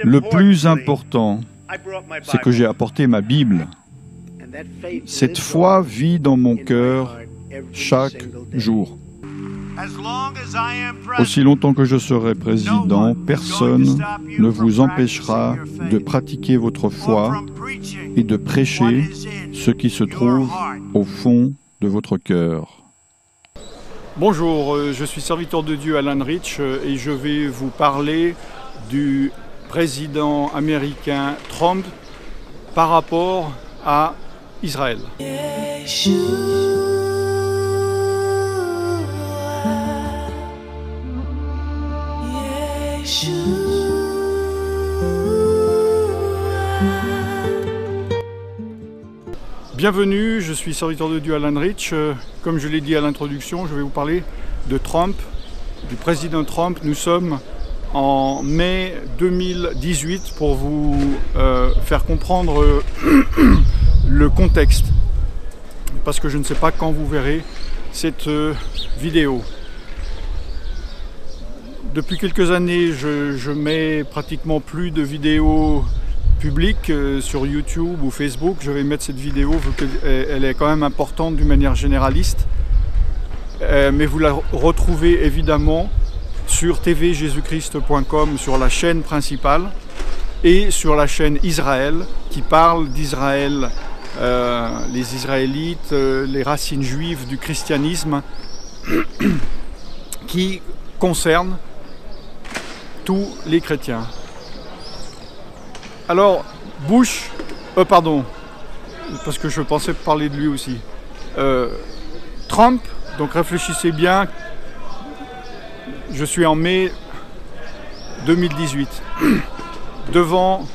Le plus important, c'est que j'ai apporté ma Bible. Cette foi vit dans mon cœur chaque jour. Aussi longtemps que je serai président, personne ne vous empêchera de pratiquer votre foi et de prêcher ce qui se trouve au fond de votre cœur. Bonjour, je suis serviteur de Dieu Alan Rich et je vais vous parler du président américain Trump par rapport à Israël. Bienvenue, je suis serviteur de Dieu Alan Rich. Comme je l'ai dit à l'introduction, je vais vous parler de Trump, du président Trump. Nous sommes en mai 2018 pour vous faire comprendre le contexte, parce que je ne sais pas quand vous verrez cette vidéo. Depuis quelques années, je mets pratiquement plus de vidéos publiques sur YouTube ou Facebook. Je vais mettre cette vidéo vu qu'elle est quand même importante d'une manière généraliste. Mais vous la retrouvez évidemment sur tvjesuschrist.com, sur la chaîne principale, et sur la chaîne Israël, qui parle d'Israël, les Israélites, les racines juives du christianisme, qui concerne tous les chrétiens. Alors, Bush, pardon, parce que je pensais parler de lui aussi, Trump, donc réfléchissez bien, je suis en mai 2018, devant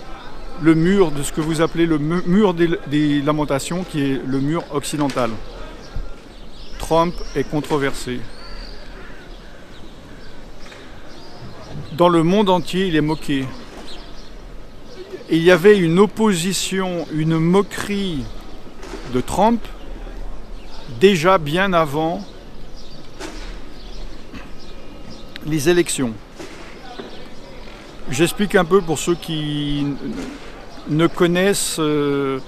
le mur de ce que vous appelez le mur des lamentations, qui est le mur occidental. Trump est controversé. Dans le monde entier, il est moqué. Et il y avait une opposition, une moquerie de Trump déjà bien avant les élections. J'explique un peu pour ceux qui ne connaissent ce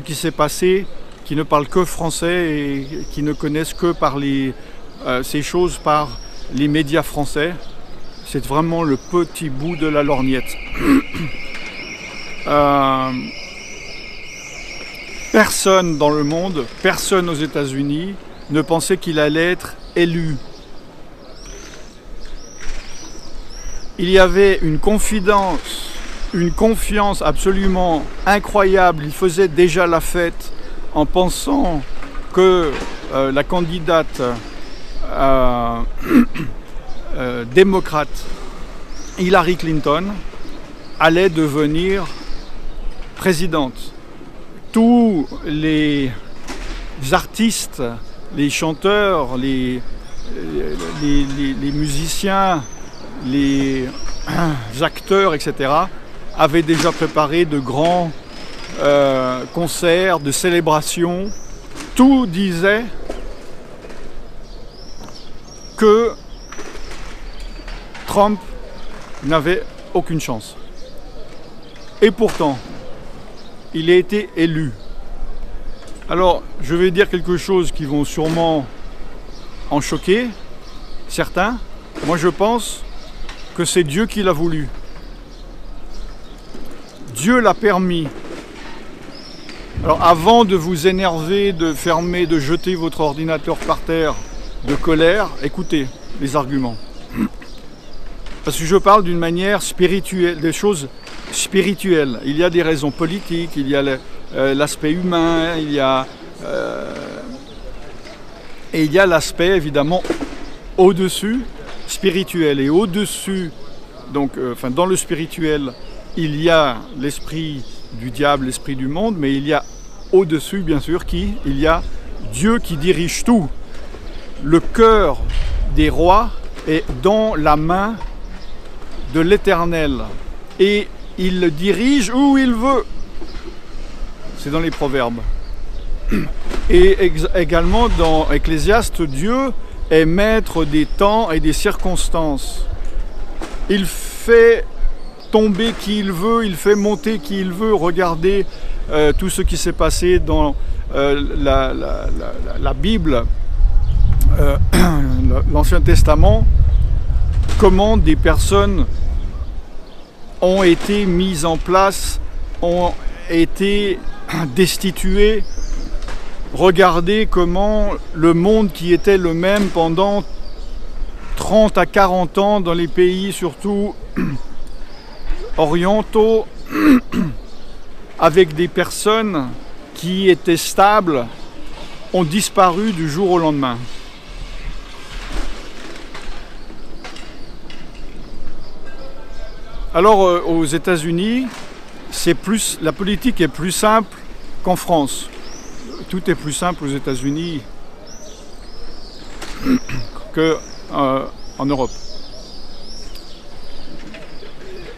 qui s'est passé, qui ne parlent que français et qui ne connaissent que par ces choses par les médias français. C'est vraiment le petit bout de la lorgnette. Personne dans le monde, personne aux États-Unis ne pensait qu'il allait être élu. Il y avait une confiance absolument incroyable. Il faisait déjà la fête en pensant que la candidate démocrate Hillary Clinton allait devenir présidente. Tous les artistes, les chanteurs, les musiciens, les acteurs, etc., avaient déjà préparé de grands concerts, de célébrations. Tout disait que Trump n'avait aucune chance. Et pourtant, il a été élu. Alors, je vais dire quelque chose qui vont sûrement en choquer certains. Moi, je pense que c'est Dieu qui l'a voulu. Dieu l'a permis. Alors, avant de vous énerver, de fermer, de jeter votre ordinateur par terre de colère, écoutez les arguments. Parce que je parle d'une manière spirituelle, des choses spirituelles. Il y a des raisons politiques, il y a l'aspect humain, et il y a l'aspect évidemment au-dessus spirituel. Et au-dessus, donc, dans le spirituel, il y a l'esprit du diable, l'esprit du monde, mais il y a au-dessus, bien sûr, il y a Dieu qui dirige tout. Le cœur des rois est dans la main de l'Éternel, et il le dirige où il veut. C'est dans les Proverbes. Et également dans Ecclésiaste, Dieu est maître des temps et des circonstances. Il fait tomber qui il veut, il fait monter qui il veut. Regardez tout ce qui s'est passé dans la Bible, l'Ancien Testament, comment des personnes ont été mises en place, ont été destituées. Regardez comment le monde qui était le même pendant 30 à 40 ans dans les pays surtout orientaux, avec des personnes qui étaient stables, ont disparu du jour au lendemain. Alors aux États-Unis, la politique est plus simple qu'en France. Tout est plus simple aux États-Unis qu'en Europe.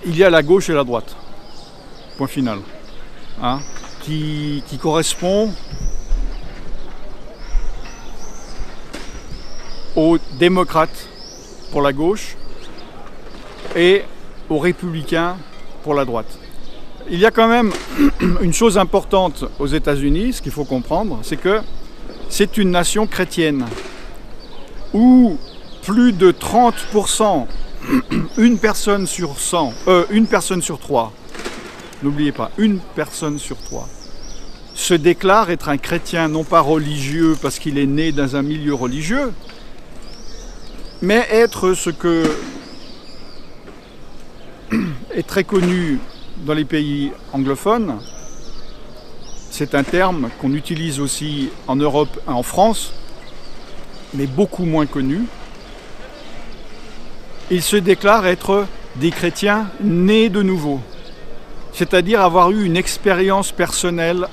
Il y a la gauche et la droite, point final, hein, qui correspond aux démocrates pour la gauche et aux républicains pour la droite. Il y a quand même une chose importante aux États-Unis, ce qu'il faut comprendre, c'est que c'est une nation chrétienne où plus de 30%, une personne sur 3, n'oubliez pas, une personne sur 3, se déclare être un chrétien, non pas religieux parce qu'il est né dans un milieu religieux, mais être ce que est très connu dans les pays anglophones. C'est un terme qu'on utilise aussi en Europe et en France, mais beaucoup moins connu. Ils se déclarent être des chrétiens nés de nouveau, c'est-à-dire avoir eu une expérience personnelle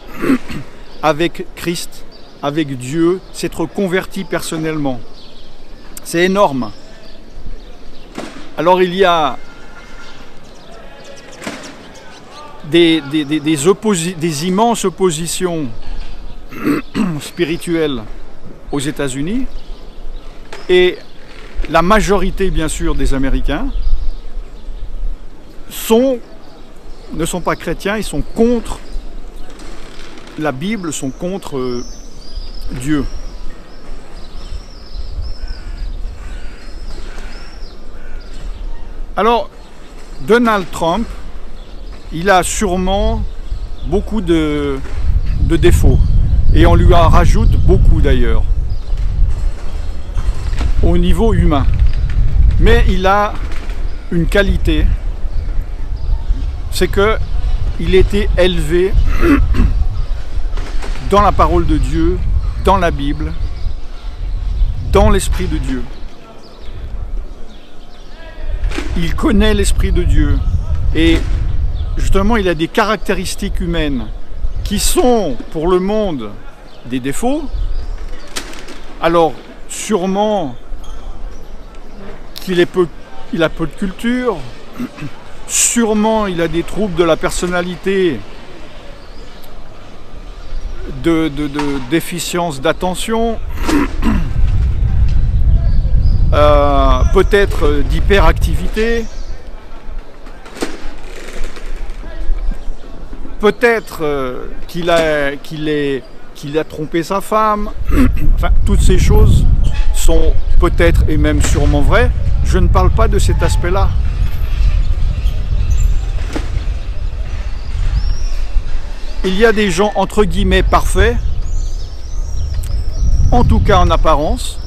avec Christ, avec Dieu, s'être converti personnellement. C'est énorme. Alors il y a des immenses oppositions spirituelles aux États-Unis, et la majorité, bien sûr, des Américains ne sont pas chrétiens, ils sont contre la Bible, sont contre Dieu. Alors, Donald Trump, il a sûrement beaucoup de défauts, et on lui en rajoute beaucoup d'ailleurs, au niveau humain. Mais il a une qualité, c'est qu'il était élevé dans la parole de Dieu, dans la Bible, dans l'Esprit de Dieu. Il connaît l'Esprit de Dieu, et justement, il a des caractéristiques humaines qui sont, pour le monde, des défauts. Alors, sûrement qu'il il a peu de culture, sûrement il a des troubles de la personnalité, de déficience d'attention, peut-être d'hyperactivité, peut-être qu'il a trompé sa femme. Enfin, toutes ces choses sont peut-être et même sûrement vraies. Je ne parle pas de cet aspect-là. Il y a des gens entre guillemets parfaits, en tout cas en apparence,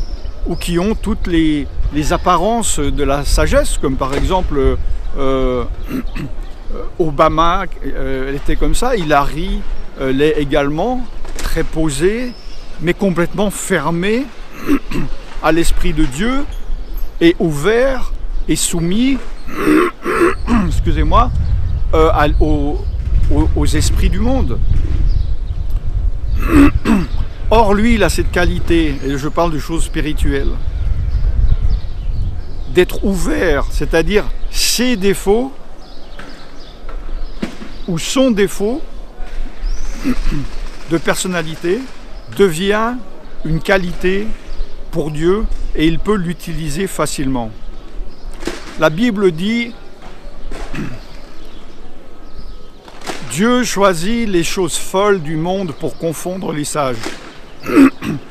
ou qui ont toutes les apparences de la sagesse, comme par exemple Obama, elle était comme ça, Hillary l'est également, très posée, mais complètement fermée à l'Esprit de Dieu, et ouvert et soumis, excusez-moi, aux esprits du monde. Or, lui, il a cette qualité, et je parle de choses spirituelles, d'être ouvert, c'est-à-dire ses défauts, ou son défaut de personnalité devient une qualité pour Dieu, et il peut l'utiliser facilement. La Bible dit Dieu choisit les choses folles du monde pour confondre les sages.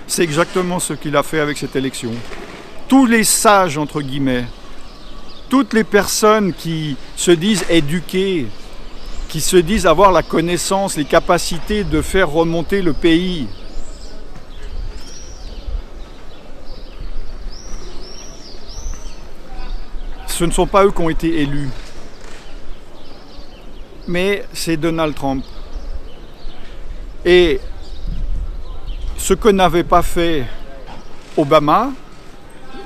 C'est exactement ce qu'il a fait avec cette élection. Tous les sages, entre guillemets, toutes les personnes qui se disent éduquées, qui se disent avoir la connaissance, les capacités de faire remonter le pays, ce ne sont pas eux qui ont été élus, mais c'est Donald Trump. Et ce que n'avait pas fait Obama,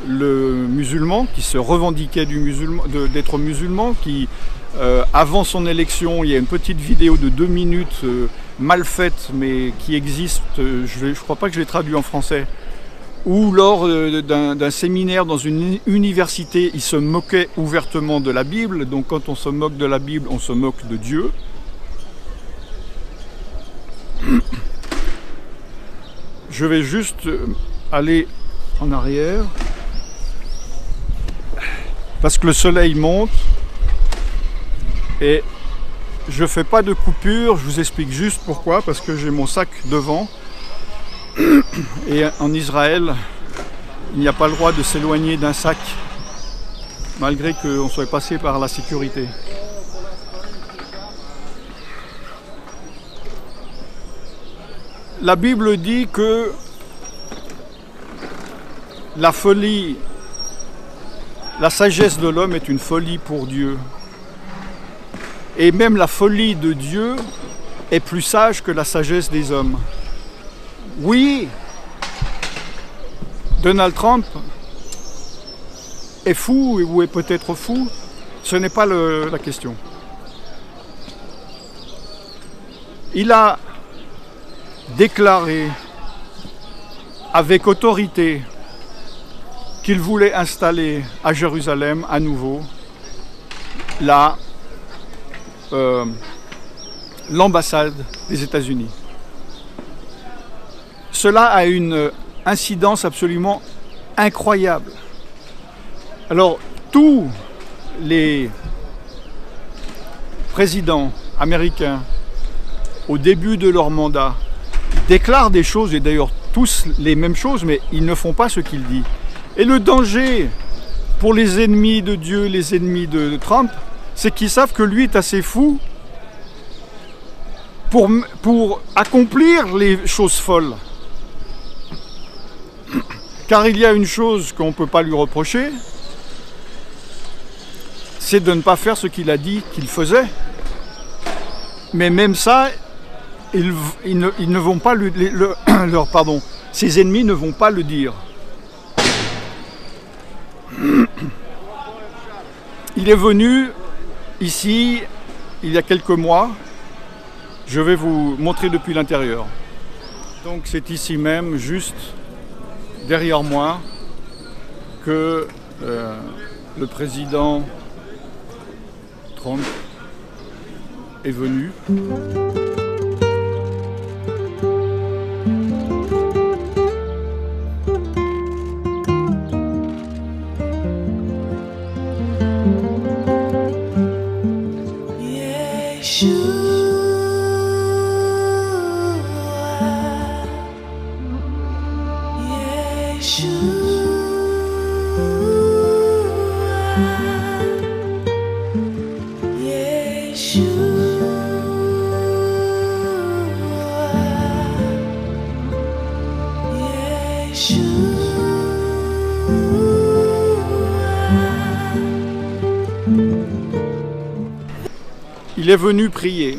le musulman, qui se revendiquait d'être musulman, qui, avant son élection, il y a une petite vidéo de 2 minutes, mal faite, mais qui existe, je ne crois pas que je l'ai traduit en français, où lors d'un séminaire dans une université, il se moquait ouvertement de la Bible. Donc quand on se moque de la Bible, on se moque de Dieu. Je vais juste aller en arrière, parce que le soleil monte, et je ne fais pas de coupure, je vous explique juste pourquoi, parce que j'ai mon sac devant. Et en Israël, il n'y a pas le droit de s'éloigner d'un sac, malgré qu'on soit passé par la sécurité. La Bible dit que la folie, la sagesse de l'homme est une folie pour Dieu. Et même la folie de Dieu est plus sage que la sagesse des hommes. Oui, Donald Trump est fou ou est peut-être fou, ce n'est pas la question. Il a déclaré avec autorité qu'il voulait installer à Jérusalem à nouveau l'ambassade des États-Unis. Cela a une incidence absolument incroyable. Alors, tous les présidents américains, au début de leur mandat, déclarent des choses, et d'ailleurs tous les mêmes choses, mais ils ne font pas ce qu'ils disent. Et le danger pour les ennemis de Dieu, les ennemis de Trump, c'est qu'ils savent que lui est assez fou pour accomplir les choses folles. Car il y a une chose qu'on ne peut pas lui reprocher, c'est de ne pas faire ce qu'il a dit qu'il faisait. Mais même ça, ils ne vont pas ses ennemis ne vont pas le dire. Il est venu ici il y a quelques mois. Je vais vous montrer depuis l'intérieur. Donc c'est ici même, juste derrière moi, que le président Trump est venu. Il est venu prier.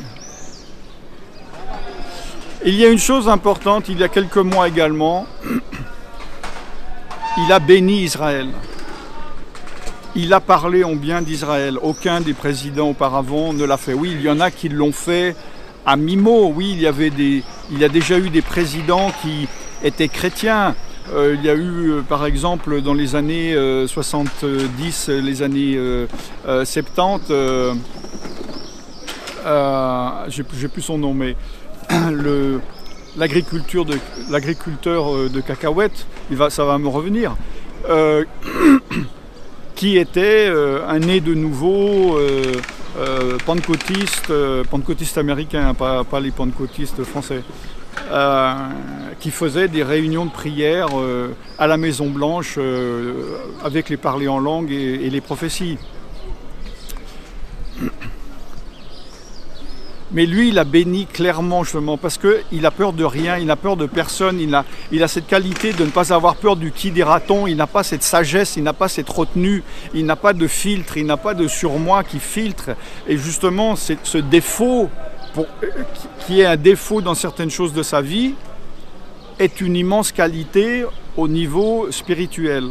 Il y a une chose importante, il y a quelques mois également, il a béni Israël. Il a parlé en bien d'Israël. Aucun des présidents auparavant ne l'a fait. Oui, il y en a qui l'ont fait à mi-mot. Oui, il y a déjà eu des présidents qui étaient chrétiens. Il y a eu, par exemple, dans les années 70, les années 70, j'ai plus son nom, mais l'agriculteur de cacahuètes, ça va me revenir, qui était un né de nouveau pentecôtistes, pentecôtistes américains, pas les pentecôtistes français, qui faisaient des réunions de prière à la Maison Blanche avec les parlers en langue et les prophéties. Mais lui, il a béni clairement, justement, parce qu'il n'a peur de rien, il n'a peur de personne, il a cette qualité de ne pas avoir peur du qui des ratons, il n'a pas cette sagesse, il n'a pas cette retenue, il n'a pas de filtre, il n'a pas de surmoi qui filtre. Et justement, ce défaut, qui est un défaut dans certaines choses de sa vie, est une immense qualité au niveau spirituel.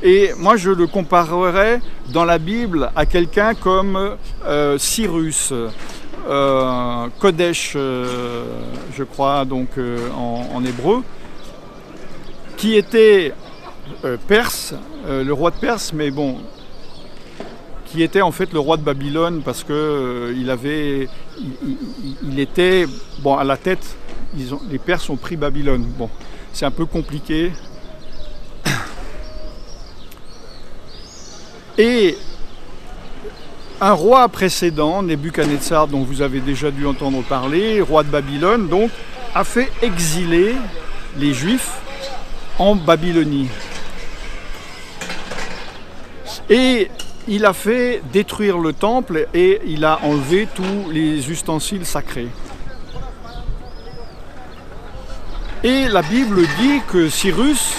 Et moi, je le comparerais dans la Bible à quelqu'un comme Cyrus, Kodesh, je crois, donc en hébreu, qui était perse, le roi de Perse, mais bon, qui était en fait le roi de Babylone parce que il était bon à la tête. Les Perses ont pris Babylone. Bon, c'est un peu compliqué. Et un roi précédent, Nebuchadnezzar, dont vous avez déjà dû entendre parler, roi de Babylone, donc, a fait exiler les Juifs en Babylonie. Et il a fait détruire le temple et il a enlevé tous les ustensiles sacrés. Et la Bible dit que Cyrus,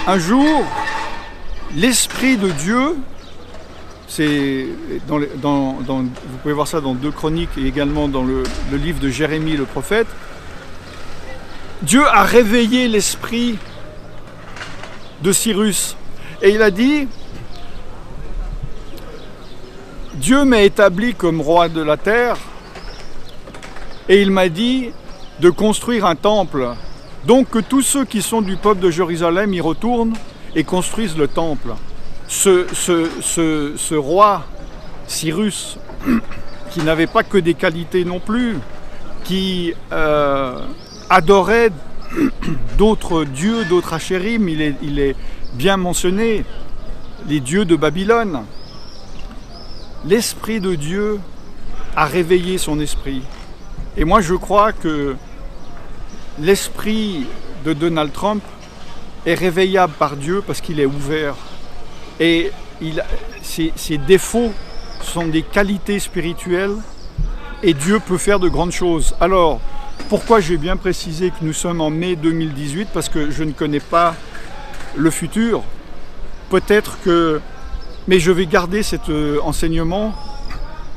un jour, l'Esprit de Dieu, vous pouvez voir ça dans 2 Chroniques et également dans le livre de Jérémie le prophète, Dieu a réveillé l'esprit de Cyrus et il a dit: Dieu m'a établi comme roi de la terre et il m'a dit de construire un temple, donc que tous ceux qui sont du peuple de Jérusalem y retournent et construisent le temple. Ce roi Cyrus, qui n'avait pas que des qualités non plus, qui adorait d'autres dieux, d'autres achérim, il est bien mentionné, les dieux de Babylone. L'Esprit de Dieu a réveillé son esprit. Et moi je crois que l'esprit de Donald Trump est réveillable par Dieu parce qu'il est ouvert. Et ses défauts sont des qualités spirituelles et Dieu peut faire de grandes choses. Alors, pourquoi j'ai bien précisé que nous sommes en mai 2018? Parce que je ne connais pas le futur. Peut-être que... Mais je vais garder cet enseignement,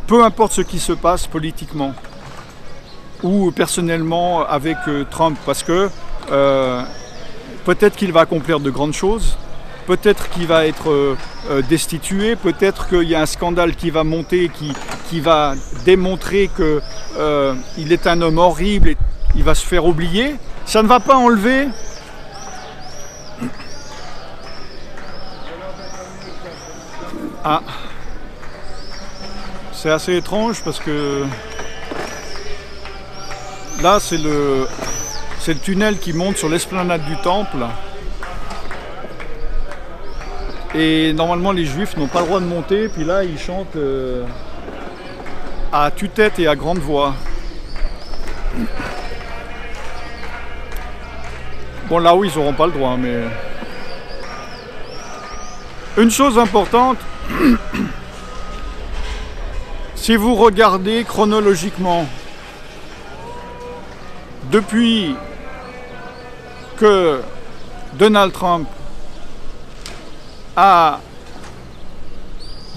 peu importe ce qui se passe politiquement ou personnellement avec Trump, parce que peut-être qu'il va accomplir de grandes choses, peut-être qu'il va être destitué, peut-être qu'il y a un scandale qui va monter, qui va démontrer qu'il est un homme horrible et il va se faire oublier. Ça ne va pas enlever c'est assez étrange parce que là c'est le tunnel qui monte sur l'esplanade du temple et normalement les juifs n'ont pas le droit de monter, puis là ils chantent à tue-tête et à grande voix. Bon, là où ils n'auront pas le droit, mais une chose importante, si vous regardez chronologiquement, depuis que Donald Trump a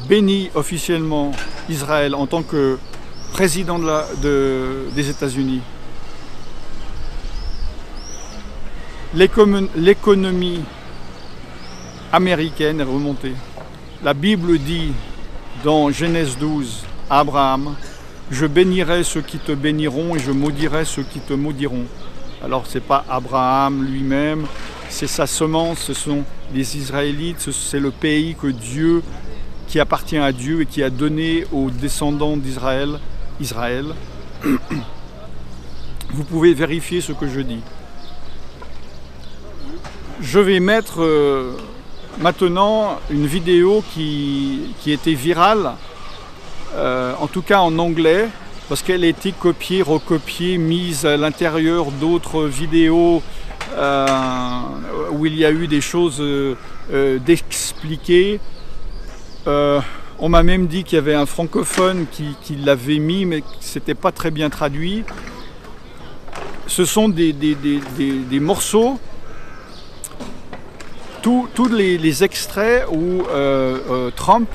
béni officiellement Israël en tant que président des États-Unis, l'économie américaine est remontée. La Bible dit dans Genèse 12 à Abraham: je bénirai ceux qui te béniront et je maudirai ceux qui te maudiront. Alors c'est pas Abraham lui-même, c'est sa semence, ce sont les Israélites, c'est le pays qui appartient à Dieu et qui a donné aux descendants d'Israël, Israël. Vous pouvez vérifier ce que je dis. Je vais mettre maintenant une vidéo qui était virale en tout cas en anglais, parce qu'elle a été copiée, recopiée, mise à l'intérieur d'autres vidéos où il y a eu des choses d'expliquer. On m'a même dit qu'il y avait un francophone qui l'avait mis, mais que ce n'était pas très bien traduit. Ce sont des morceaux, tous les extraits où Trump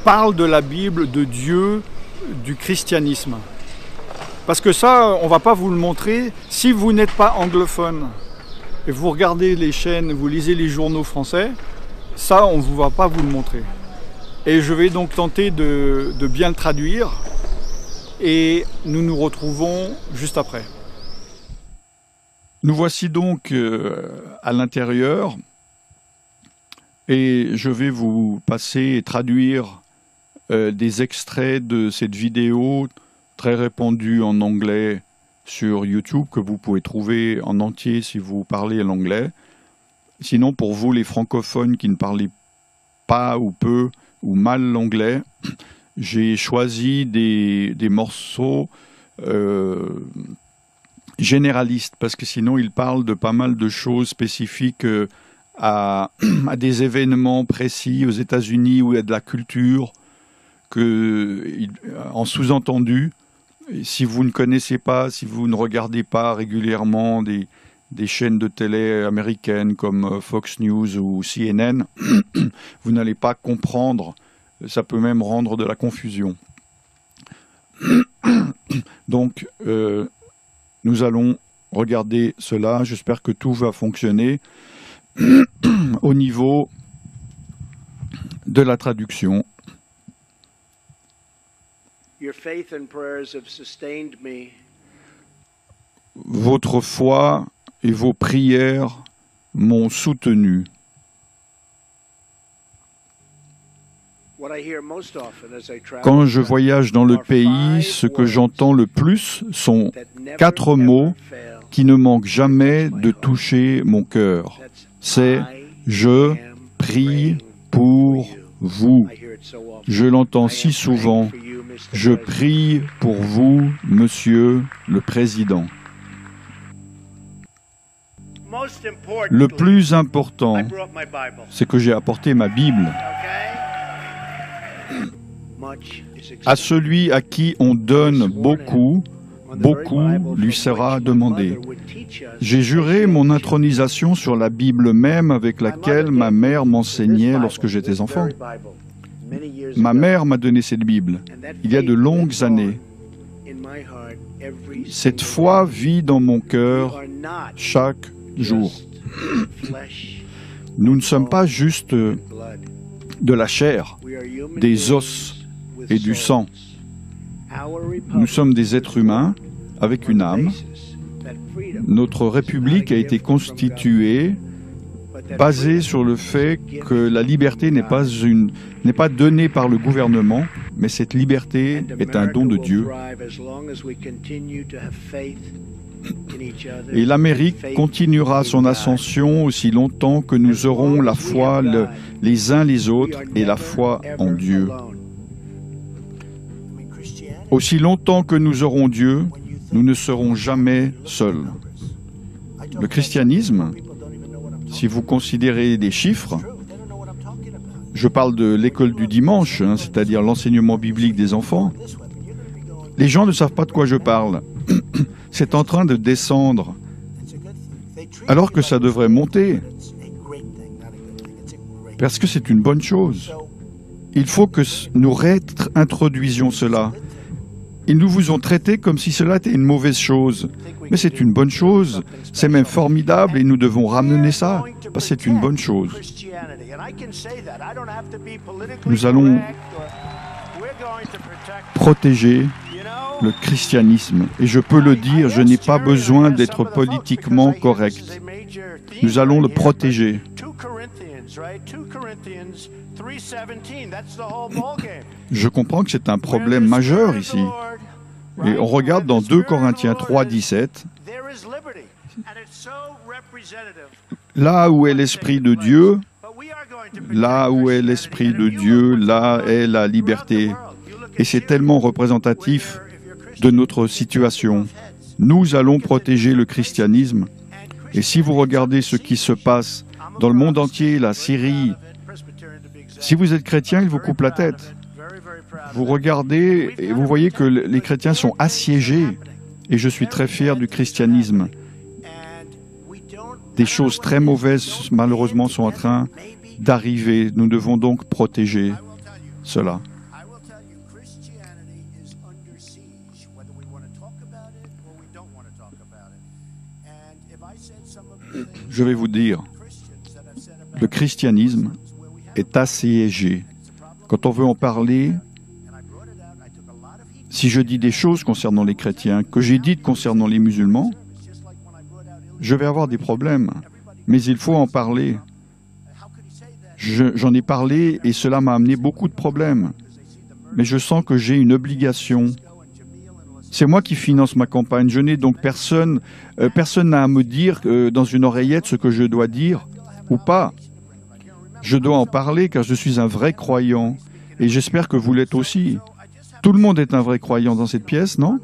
parle de la Bible, de Dieu, du christianisme. Parce que ça, on ne va pas vous le montrer. Si vous n'êtes pas anglophone et vous regardez les chaînes, vous lisez les journaux français, ça, on ne va pas vous le montrer. Et je vais donc tenter de bien le traduire et nous nous retrouvons juste après. Nous voici donc à l'intérieur et je vais vous passer et traduire des extraits de cette vidéo très répandue en anglais sur YouTube que vous pouvez trouver en entier si vous parlez l'anglais. Sinon, pour vous les francophones qui ne parlez pas ou peu ou mal l'anglais, j'ai choisi des morceaux généralistes parce que sinon ils parlent de pas mal de choses spécifiques à des événements précis aux États-Unis où il y a de la culture en sous-entendu. Si vous ne connaissez pas, si vous ne regardez pas régulièrement des chaînes de télé américaines comme Fox News ou CNN, vous n'allez pas comprendre, ça peut même rendre de la confusion. Donc, nous allons regarder cela, j'espère que tout va fonctionner au niveau de la traduction. Votre foi et vos prières m'ont soutenu. Quand je voyage dans le pays, ce que j'entends le plus sont 4 mots qui ne manquent jamais de toucher mon cœur. C'est « Je prie pour vous ». Je l'entends si souvent. Je prie pour vous, Monsieur le Président. Le plus important, c'est que j'ai apporté ma Bible. À celui à qui on donne beaucoup, beaucoup lui sera demandé. J'ai juré mon intronisation sur la Bible même avec laquelle ma mère m'enseignait lorsque j'étais enfant. Ma mère m'a donné cette Bible il y a de longues années. Cette foi vit dans mon cœur chaque jour. Nous ne sommes pas juste de la chair, des os et du sang. Nous sommes des êtres humains avec une âme. Notre République a été constituée basée sur le fait que la liberté n'est pas donnée par le gouvernement, mais cette liberté est un don de Dieu. Et l'Amérique continuera son ascension aussi longtemps que nous aurons la foi les uns les autres et la foi en Dieu. Aussi longtemps que nous aurons Dieu, nous ne serons jamais seuls. Le christianisme, si vous considérez des chiffres, je parle de l'école du dimanche, c'est-à-dire l'enseignement biblique des enfants, les gens ne savent pas de quoi je parle. C'est en train de descendre, alors que ça devrait monter, parce que c'est une bonne chose. Il faut que nous réintroduisions cela. Ils nous vous ont traité comme si cela était une mauvaise chose. Mais c'est une bonne chose, c'est même formidable et nous devons ramener ça, parce que c'est une bonne chose. Nous allons protéger le christianisme. Et je peux le dire, je n'ai pas besoin d'être politiquement correct. Nous allons le protéger. Je comprends que c'est un problème majeur ici. Et on regarde dans 2 Corinthiens 3, 17. Là où est l'Esprit de Dieu, là où est l'Esprit de Dieu, là est la liberté. Et c'est tellement représentatif de notre situation. Nous allons protéger le christianisme. Et si vous regardez ce qui se passe dans le monde entier, la Syrie, si vous êtes chrétien, il vous coupe la tête. Vous regardez et vous voyez que les chrétiens sont assiégés. Et je suis très fier du christianisme. Des choses très mauvaises, malheureusement, sont en train d'arriver. Nous devons donc protéger cela. Je vais vous dire, le christianisme est assiégé. Quand on veut en parler, si je dis des choses concernant les chrétiens, que j'ai dites concernant les musulmans, je vais avoir des problèmes. Mais il faut en parler. J'en ai parlé et cela m'a amené beaucoup de problèmes. Mais je sens que j'ai une obligation. C'est moi qui finance ma campagne. Je n'ai donc personne n'a à me dire dans une oreillette ce que je dois dire ou pas. Je dois en parler car je suis un vrai croyant et j'espère que vous l'êtes aussi. Tout le monde est un vrai croyant dans cette pièce, non?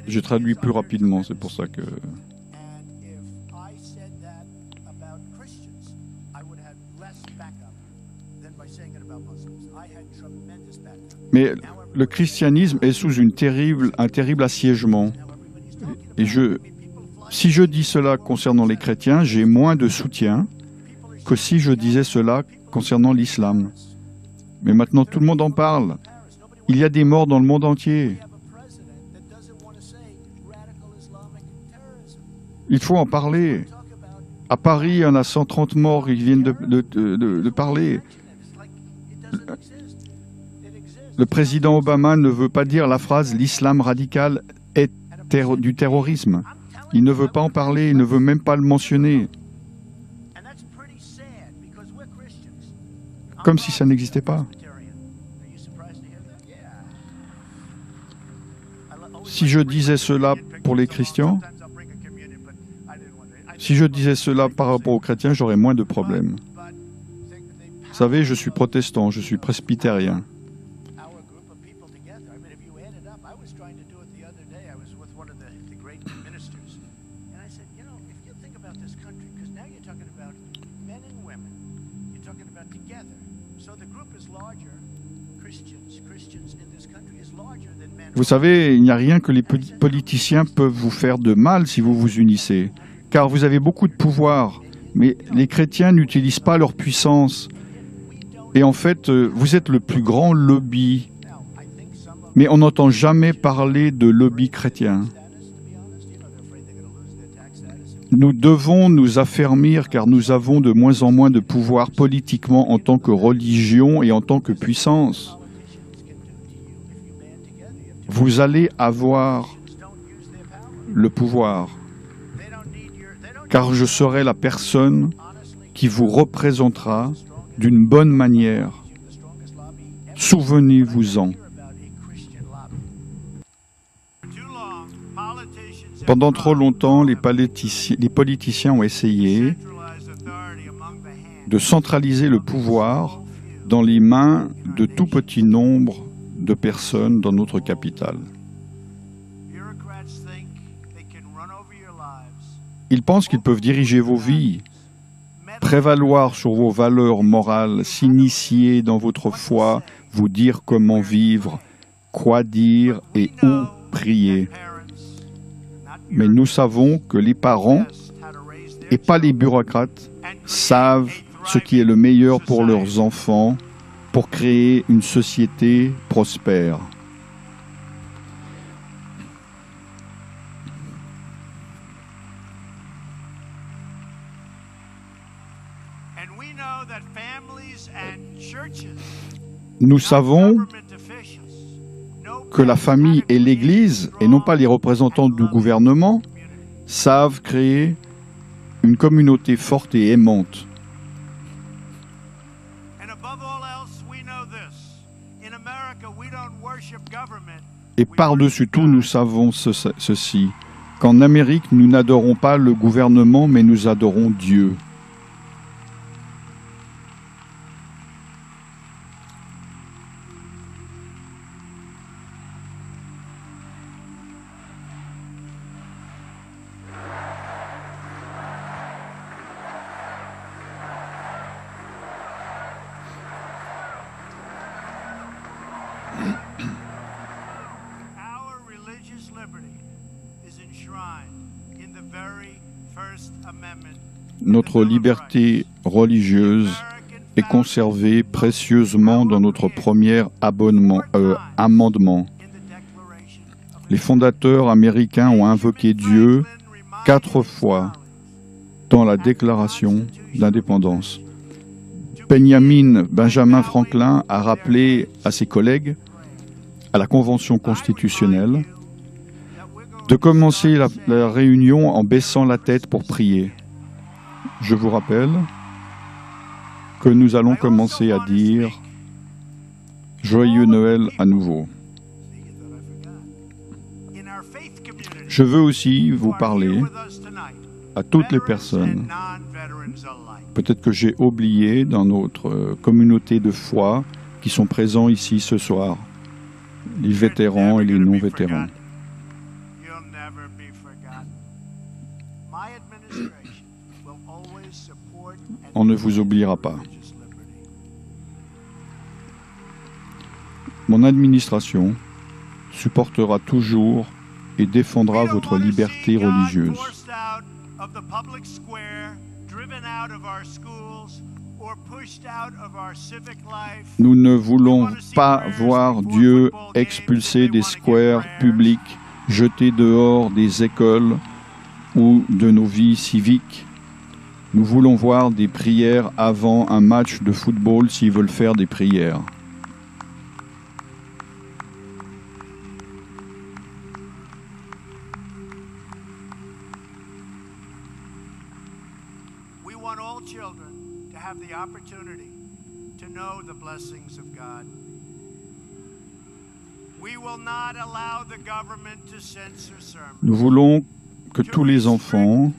Je traduis plus rapidement, c'est pour ça que... Mais le christianisme est sous un terrible assiégement. Et si je dis cela concernant les chrétiens, j'ai moins de soutien que si je disais cela concernant l'islam. Mais maintenant, tout le monde en parle. Il y a des morts dans le monde entier. Il faut en parler. À Paris, il y en a 130 morts, ils viennent de parler. Le président Obama ne veut pas dire la phrase « l'islam radical est du terrorisme ». Il ne veut pas en parler, il ne veut même pas le mentionner. Comme si ça n'existait pas. Si je disais cela pour les chrétiens, si je disais cela par rapport aux chrétiens, j'aurais moins de problèmes. Vous savez, je suis protestant, je suis presbytérien. Vous savez, il n'y a rien que les politiciens peuvent vous faire de mal si vous vous unissez, car vous avez beaucoup de pouvoir, mais les chrétiens n'utilisent pas leur puissance. Et en fait, vous êtes le plus grand lobby, mais on n'entend jamais parler de lobby chrétien. Nous devons nous affermir car nous avons de moins en moins de pouvoir politiquement en tant que religion et en tant que puissance. Vous allez avoir le pouvoir, car je serai la personne qui vous représentera d'une bonne manière. Souvenez-vous-en. Pendant trop longtemps, les politiciens ont essayé de centraliser le pouvoir dans les mains de tout petit nombre de personnes dans notre capitale. Ils pensent qu'ils peuvent diriger vos vies, prévaloir sur vos valeurs morales, s'initier dans votre foi, vous dire comment vivre, quoi dire et où prier. Mais nous savons que les parents, et pas les bureaucrates, savent ce qui est le meilleur pour leurs enfants, pour créer une société prospère. Nous savons que la famille et l'Église, et non pas les représentants du gouvernement, savent créer une communauté forte et aimante. Et par-dessus tout, nous savons ceci, qu'en Amérique, nous n'adorons pas le gouvernement, mais nous adorons Dieu. Notre liberté religieuse est conservée précieusement dans notre premier amendement. Les fondateurs américains ont invoqué Dieu 4 fois dans la Déclaration d'indépendance. Benjamin Franklin a rappelé à ses collègues, à la Convention constitutionnelle, de commencer la réunion en baissant la tête pour prier. Je vous rappelle que nous allons commencer à dire « Joyeux Noël » à nouveau. Je veux aussi vous parler à toutes les personnes, peut-être que j'ai oublié dans notre communauté de foi, qui sont présents ici ce soir, les vétérans et les non-vétérans. On ne vous oubliera pas. Mon administration supportera toujours et défendra votre liberté religieuse. Nous ne voulons pas voir Dieu expulser des squares publics, jeter dehors des écoles ou de nos vies civiques. Nous voulons voir des prières avant un match de football s'ils veulent faire des prières. We want all children to have the opportunity to know the blessings of God. We will not allow the government to censor sermons. Nous voulons que tous les enfants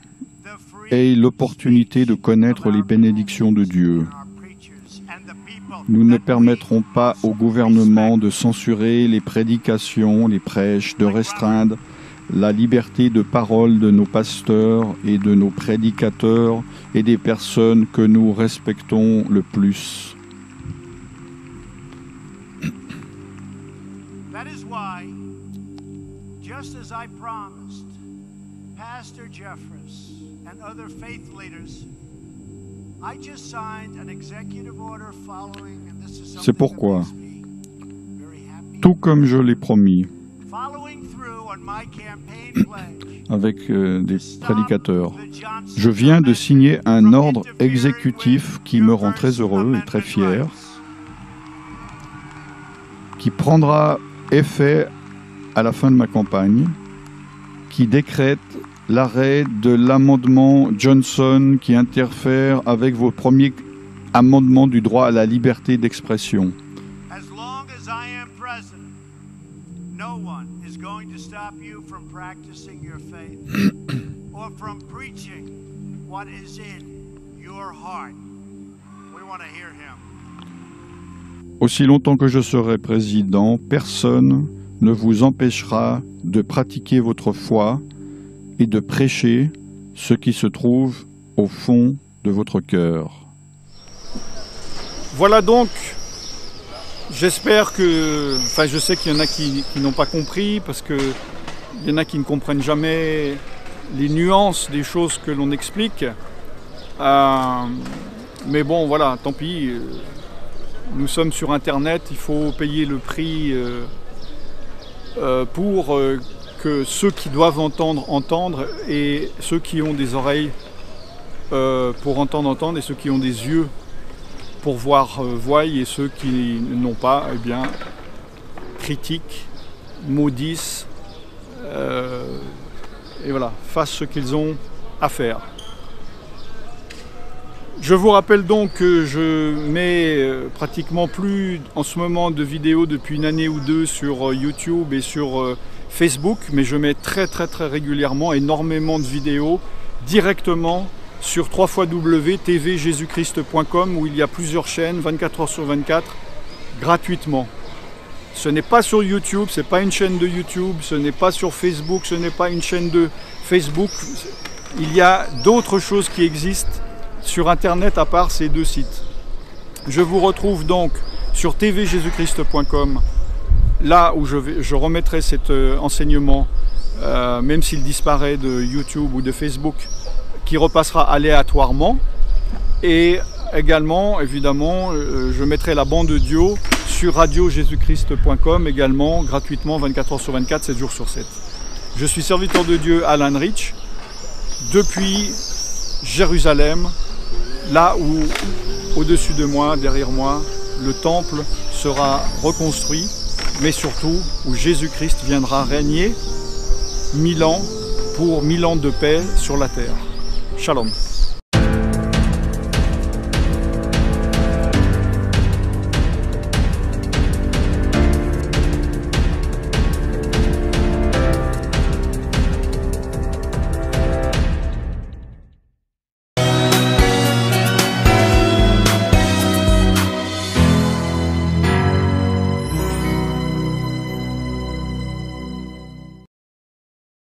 aient l'opportunité de connaître les bénédictions de Dieu. Nous ne permettrons pas au gouvernement de censurer les prédications, les prêches, de restreindre la liberté de parole de nos pasteurs et de nos prédicateurs et des personnes que nous respectons le plus. That is why, just as I promised Pastor Jeffress and other faith leaders, I just signed an executive order following, and this is C'est pourquoi, something that makes me very happy. tout comme je l'ai promis Following through on my campaign pledge, avec des prédicateurs, je viens de signer un ordre exécutif qui me rend très heureux et très fier, qui prendra effet à la fin de ma campagne, qui décrète l'arrêt de l'amendement Johnson qui interfère avec vos premiers amendements du droit à la liberté d'expression. as long as I am president, no one is going to stop you from practicing your faith or from preaching what is in your heart. We want to hear him. Aussi longtemps que je serai président, personne ne vous empêchera de pratiquer votre foi et de prêcher ce qui se trouve au fond de votre cœur. Voilà donc, j'espère que, enfin je sais qu'il y en a qui n'ont pas compris, parce qu'il y en a qui ne comprennent jamais les nuances des choses que l'on explique. Mais bon voilà, tant pis, nous sommes sur Internet, il faut payer le prix pour que ceux qui doivent entendre, et ceux qui ont des oreilles pour entendre, et ceux qui ont des yeux pour voir voient, et ceux qui n'ont pas, eh bien, critiquent, maudissent, et voilà, fassent ce qu'ils ont à faire. Je vous rappelle donc que je mets pratiquement plus en ce moment de vidéos depuis une année ou deux sur YouTube et sur Facebook, mais je mets très régulièrement énormément de vidéos directement sur www.tvjesuchrist.com où il y a plusieurs chaînes 24 heures sur 24 gratuitement. Ce n'est pas sur YouTube, ce n'est pas une chaîne de YouTube, ce n'est pas sur Facebook, ce n'est pas une chaîne de Facebook. Il y a d'autres choses qui existent sur Internet à part ces deux sites. Je vous retrouve donc sur tvjesuchrist.com, là où je remettrai cet enseignement, même s'il disparaît de YouTube ou de Facebook, qui repassera aléatoirement. Et également, évidemment, je mettrai la bande audio sur radiojesuchrist.com, également gratuitement 24 heures sur 24, 7 jours sur 7. Je suis serviteur de Dieu Alan Rich, depuis Jérusalem, là où, au-dessus de moi, derrière moi, le temple sera reconstruit, mais surtout où Jésus-Christ viendra régner 1000 ans pour 1000 ans de paix sur la terre. Shalom.